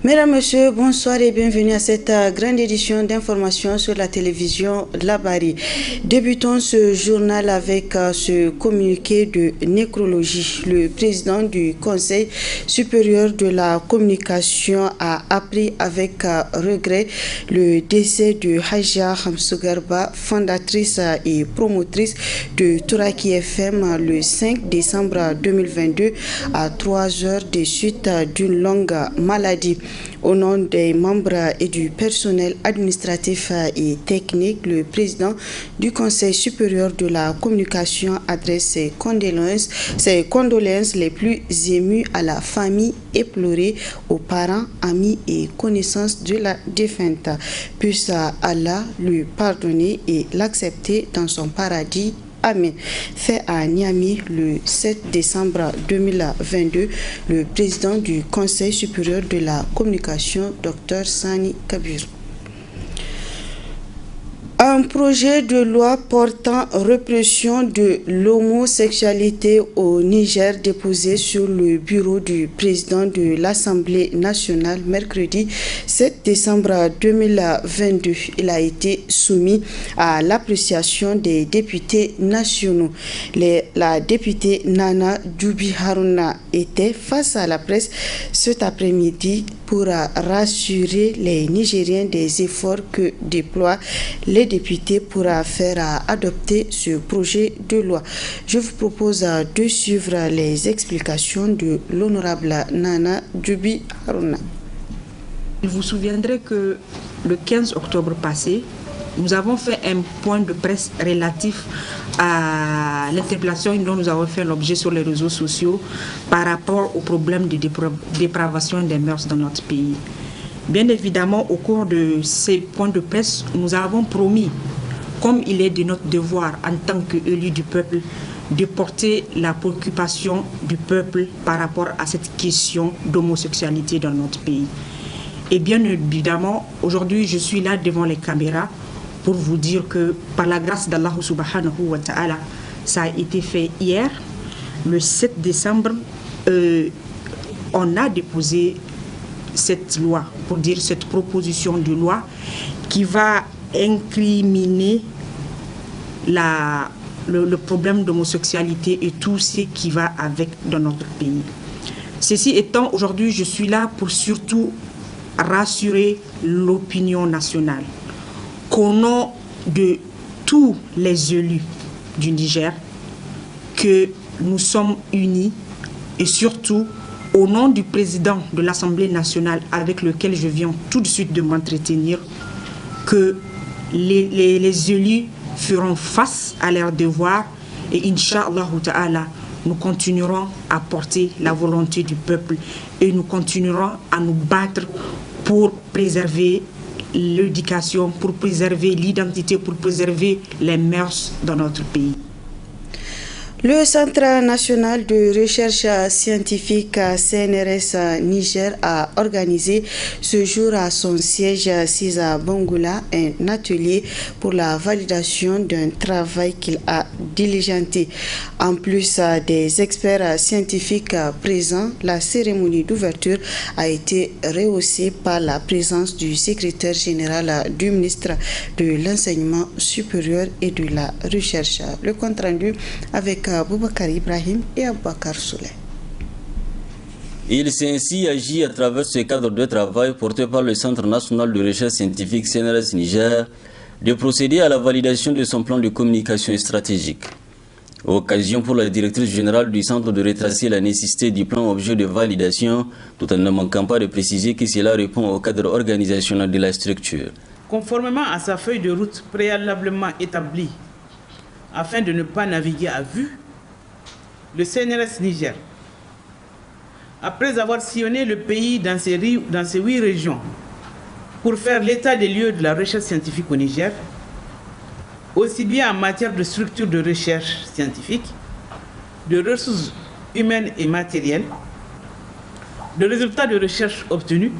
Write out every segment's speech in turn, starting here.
Mesdames, Messieurs, bonsoir et bienvenue à cette grande édition d'information sur la télévision Labari. Débutons ce journal avec ce communiqué de nécrologie. Le président du Conseil supérieur de la communication a appris avec regret le décès de Haja Hamsougarba, fondatrice et promotrice de Touraki FM le 5 décembre 2022 à 3 heures de suite d'une longue maladie. Au nom des membres et du personnel administratif et technique, le président du Conseil supérieur de la communication adresse ses condoléances les plus émues à la famille éplorée, aux parents, amis et connaissances de la défunte. Puisse Allah lui pardonner et l'accepter dans son paradis. Amen. Fait à Niamey le 7 décembre 2022, le président du Conseil supérieur de la communication, Dr Sani Kabir. Un projet de loi portant répression de l'homosexualité au Niger déposé sur le bureau du président de l'Assemblée nationale mercredi 7 décembre 2022. Il a été soumis à l'appréciation des députés nationaux. La députée Nana Djoubi Haruna était face à la presse cet après-midi pour rassurer les Nigériens des efforts que déploient les députés pour faire adopter ce projet de loi. Je vous propose de suivre les explications de l'honorable Nana Djoubi Haruna. Vous vous souviendrez que le 15 octobre passé, nous avons fait un point de presse relatif à l'interpellation dont nous avons fait l'objet sur les réseaux sociaux par rapport au problème de dépravation des mœurs dans notre pays. Bien évidemment, au cours de ces points de presse, nous avons promis, comme il est de notre devoir en tant qu'élus du peuple, de porter la préoccupation du peuple par rapport à cette question d'homosexualité dans notre pays. Et bien évidemment, aujourd'hui, je suis là devant les caméras pour vous dire que par la grâce d'Allah subhanahu wa ta'ala, ça a été fait hier, le 7 décembre, on a déposé cette loi, pour dire cette proposition de loi qui va incriminer le problème d'homosexualité et tout ce qui va avec dans notre pays. Ceci étant, aujourd'hui, je suis là pour surtout rassurer l'opinion nationale qu'au nom de tous les élus du Niger, que nous sommes unis et surtout au nom du président de l'Assemblée nationale avec lequel je viens tout de suite de m'entretenir, que les élus feront face à leurs devoirs et Inch'Allah ta'ala, nous continuerons à porter la volonté du peuple et nous continuerons à nous battre pour préserver l'éducation, pour préserver l'identité, pour préserver les mœurs dans notre pays. Le Centre national de recherche scientifique CNRS Niger a organisé ce jour à son siège Sisa Bangoula un atelier pour la validation d'un travail qu'il a diligenté. En plus des experts scientifiques présents, la cérémonie d'ouverture a été rehaussée par la présence du secrétaire général du ministre de l'Enseignement supérieur et de la Recherche. Le compte rendu avec Boubacar Ibrahim et Aboubakar Souley. Il s'est ainsi agi à travers ce cadre de travail porté par le Centre national de recherche scientifique CNRS Niger de procéder à la validation de son plan de communication stratégique. Occasion pour la directrice générale du centre de retracer la nécessité du plan objet de validation, tout en ne manquant pas de préciser que cela répond au cadre organisationnel de la structure. Conformément à sa feuille de route préalablement établie, afin de ne pas naviguer à vue, le CNRS Niger, après avoir sillonné le pays dans ses 8 régions pour faire l'état des lieux de la recherche scientifique au Niger, aussi bien en matière de structure de recherche scientifique, de ressources humaines et matérielles, de résultats de recherche obtenus,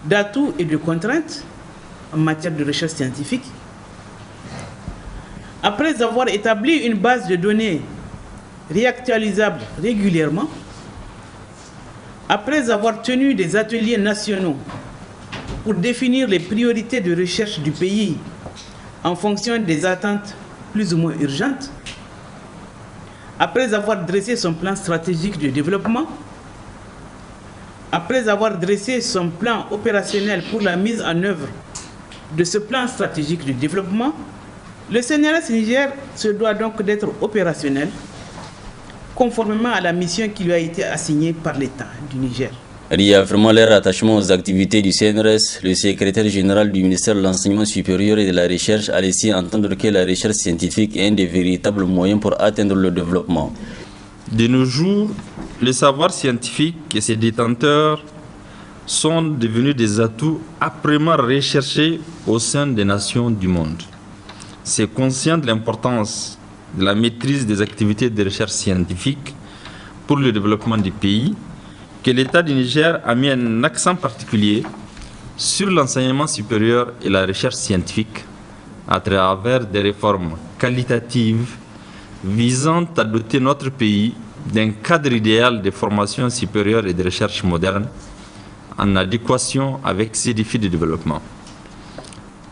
d'atouts et de contraintes en matière de recherche scientifique. Après avoir établi une base de données réactualisable régulièrement, Après avoir tenu des ateliers nationaux pour définir les priorités de recherche du pays en fonction des attentes plus ou moins urgentes, après avoir dressé son plan stratégique de développement, après avoir dressé son plan opérationnel pour la mise en œuvre de ce plan stratégique de développement, le CNRS Niger se doit donc d'être opérationnel conformément à la mission qui lui a été assignée par l'État du Niger. Réaffirmant leur attachement aux activités du CNRS, le secrétaire général du ministère de l'Enseignement supérieur et de la Recherche a laissé entendre que la recherche scientifique est un des véritables moyens pour atteindre le développement. De nos jours, le savoir scientifique et ses détenteurs sont devenus des atouts âprement recherchés au sein des nations du monde. C'est conscient de l'importance de la maîtrise des activités de recherche scientifique pour le développement du pays que l'État du Niger a mis un accent particulier sur l'enseignement supérieur et la recherche scientifique à travers des réformes qualitatives visant à doter notre pays d'un cadre idéal de formation supérieure et de recherche moderne en adéquation avec ces défis de développement.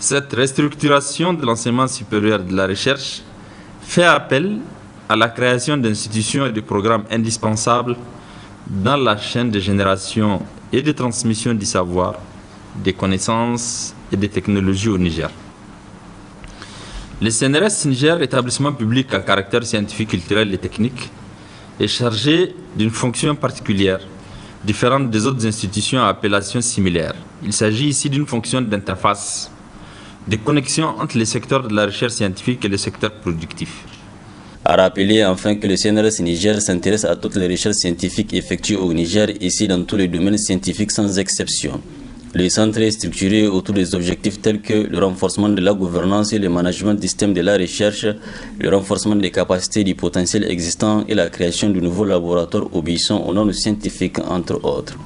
Cette restructuration de l'enseignement supérieur et de la recherche fait appel à la création d'institutions et de programmes indispensables dans la chaîne de génération et de transmission du savoir, des connaissances et des technologies au Niger. Le CNRS Niger, établissement public à caractère scientifique, culturel et technique, est chargé d'une fonction particulière, différente des autres institutions à appellation similaire. Il s'agit ici d'une fonction d'interface, de connexion entre les secteurs de la recherche scientifique et le secteur productif. A rappelé enfin que le CNRS Niger s'intéresse à toutes les recherches scientifiques effectuées au Niger, ici dans tous les domaines scientifiques sans exception. Le centre est structuré autour des objectifs tels que le renforcement de la gouvernance et le management du système de la recherche, le renforcement des capacités du potentiel existant et la création de nouveaux laboratoires obéissant aux normes scientifiques, entre autres.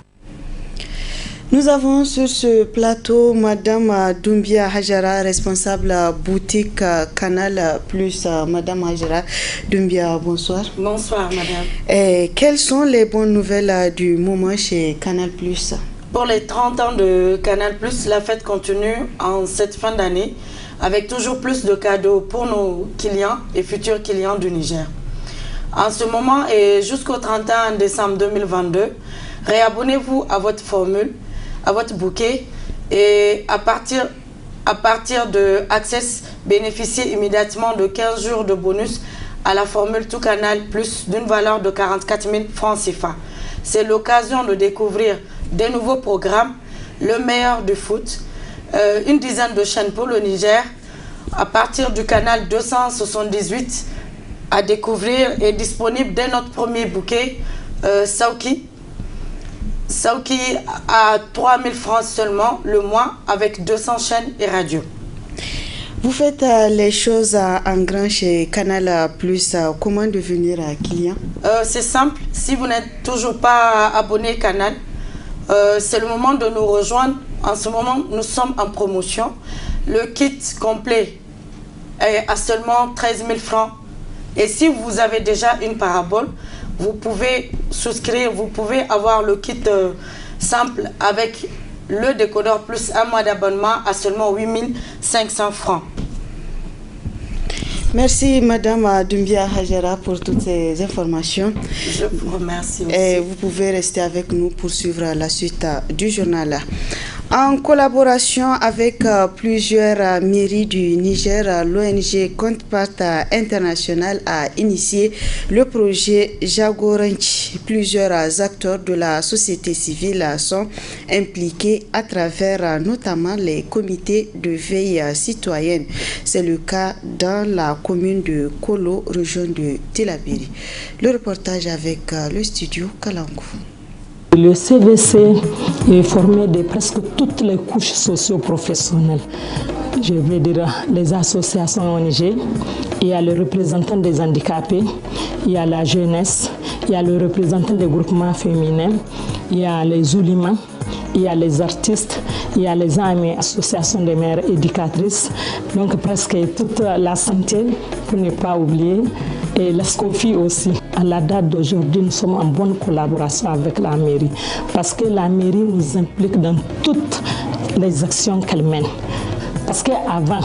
Nous avons sur ce plateau Madame Doumbia Hajara, responsable boutique Canal Plus. Madame Hajara Doumbia, bonsoir. Bonsoir, madame. Quelles sont les bonnes nouvelles du moment chez Canal Plus? Pour les 30 ans de Canal Plus, la fête continue en cette fin d'année avec toujours plus de cadeaux pour nos clients et futurs clients du Niger. En ce moment et jusqu'au 31 décembre 2022, réabonnez-vous à votre formule, à votre bouquet et à partir de Access, bénéficiez immédiatement de 15 jours de bonus à la formule Tout Canal Plus d'une valeur de 44 000 francs CFA. C'est l'occasion de découvrir des nouveaux programmes, le meilleur du foot, une dizaine de chaînes pour le Niger, à partir du canal 278 à découvrir est disponible dès notre premier bouquet, Sauki à 3 000 francs seulement le mois avec 200 chaînes et radios. Vous faites les choses en grand chez Canal Plus. Comment devenir client? C'est simple. Si vous n'êtes toujours pas abonné Canal, c'est le moment de nous rejoindre. En ce moment, nous sommes en promotion. Le kit complet est à seulement 13 000 francs. Et si vous avez déjà une parabole, vous pouvez souscrire, vous pouvez avoir le kit simple avec le décodeur plus un mois d'abonnement à seulement 8 500 francs. Merci Madame Doumbia Hajara pour toutes ces informations. Je vous remercie aussi. Et vous pouvez rester avec nous pour suivre la suite du journal. En collaboration avec plusieurs mairies du Niger, l'ONG Contrepartie International a initié le projet Jagoranchi. Plusieurs acteurs de la société civile sont impliqués à travers notamment les comités de veille citoyenne. C'est le cas dans la commune de Kolo, région de Tillabéri. Le reportage avec le studio Kalangou. Le CVC est formé de presque toutes les couches socio-professionnelles. Je veux dire les associations ONG, il y a le représentant des handicapés, il y a la jeunesse, il y a le représentant des groupements féminins, il y a les oulimans, il y a les artistes, il y a les AME, associations des mères éducatrices, donc presque toute la santé, pour ne pas oublier. et l'ESCOFI aussi. À la date d'aujourd'hui, nous sommes en bonne collaboration avec la mairie parce que la mairie nous implique dans toutes les actions qu'elle mène. Parce qu'avant,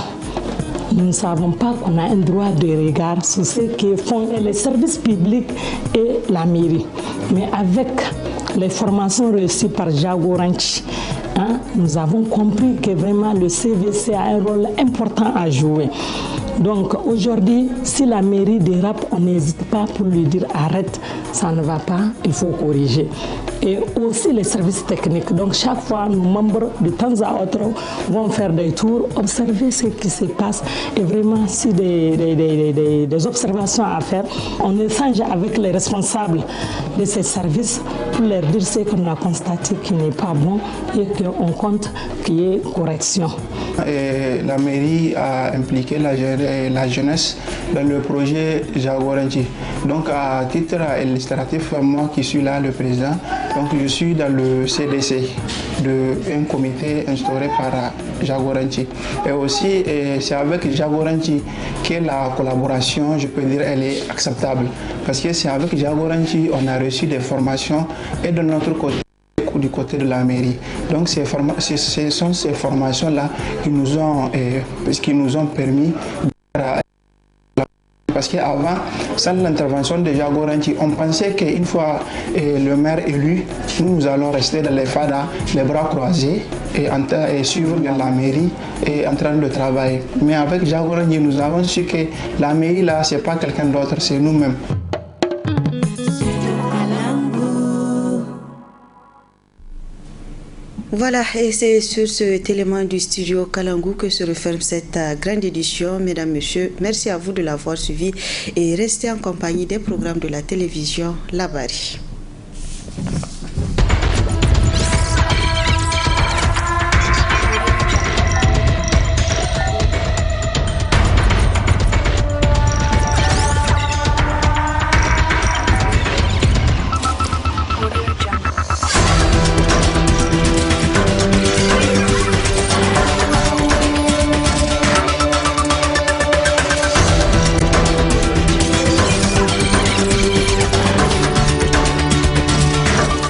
nous ne savons pas qu'on a un droit de regard sur ce que font les services publics et la mairie. Mais avec les formations reçues par Jagoranchi, nous avons compris que vraiment le CVC a un rôle important à jouer. Donc aujourd'hui, si la mairie dérape, on n'hésite pas pour lui dire arrête, ça ne va pas, il faut corriger. Et aussi les services techniques. Donc chaque fois, nos membres de temps à autre vont faire des tours, observer ce qui se passe. Et vraiment, si des observations à faire, on échange avec les responsables de ces services pour leur dire ce qu'on a constaté qui n'est pas bon et qu'on compte qu'il y ait correction. Et la mairie a impliqué la jeunesse dans le projet Jagoranchi. Donc à titre illustratif, moi qui suis là, le président, donc je suis dans le CDC, un comité instauré par Jagoranchi. Et aussi, c'est avec Jagoranchi que la collaboration, je peux dire, elle est acceptable. Parce que c'est avec Jagoranchi on a reçu des formations et de notre côté, du côté de la mairie. Donc ce sont ces formations-là qui nous ont permis parce qu'avant, sans l'intervention de Jagoranchi, on pensait qu'une fois le maire élu, nous allons rester dans les fadas, les bras croisés et suivre la mairie et en train de travailler. Mais avec Jagoranchi, nous avons su que la mairie là, c'est pas quelqu'un d'autre, c'est nous-mêmes. Voilà, et c'est sur cet élément du studio Kalangu que se referme cette grande édition. Mesdames, Messieurs, merci à vous de l'avoir suivi et restez en compagnie des programmes de la télévision Labari.